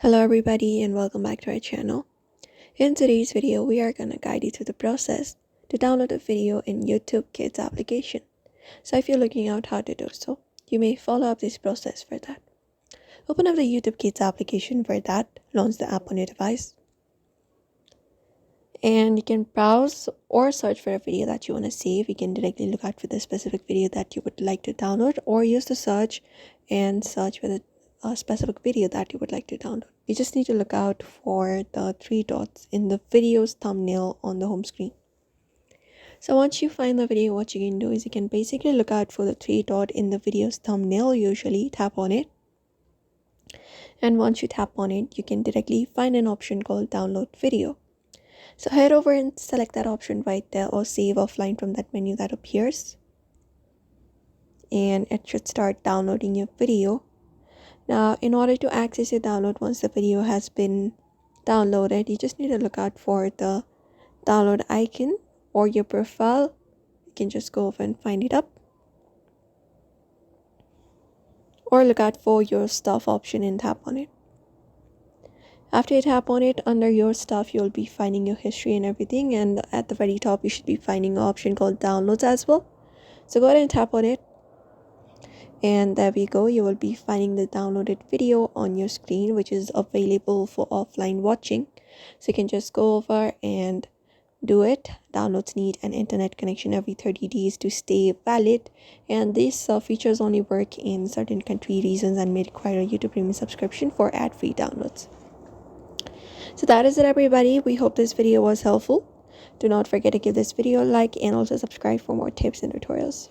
Hello everybody and welcome back to our channel. In today's video, we are going to guide you through the process to download a video in YouTube Kids application. So if you're looking out how to do so, you may follow up this process for that. Open up the YouTube Kids application for that, launch the app on your device. And you can browse or search for a video that you want to save. You can directly look out for the specific video that you would like to download, or use the search and search for the specific video that you would like to download. You just need to look out for the three dots in the video's thumbnail on the home screen. So once you find the video, what you can do is you can basically look out for the three dot in the video's thumbnail. Usually tap on it, and once you tap on it, you can directly find an option called download video. So head over and select that option right there, or save offline from that menu that appears, and it should start downloading your video. Now, in order to access your download once the video has been downloaded, you just need to look out for the download icon or your profile. You can just go over and find it up, or look out for your stuff option and tap on it. After you tap on it, under your stuff, you'll be finding your history and everything, and at the very top, you should be finding an option called downloads as well. So go ahead and tap on it. And there we go, you will be finding the downloaded video on your screen, which is available for offline watching. So you can just go over and do it. Downloads need an internet connection every 30 days to stay valid, and these features only work in certain country regions and may require a YouTube Premium subscription for ad-free downloads. So that is it, everybody. We hope this video was helpful. Do not forget to give this video a like and also subscribe for more tips and tutorials.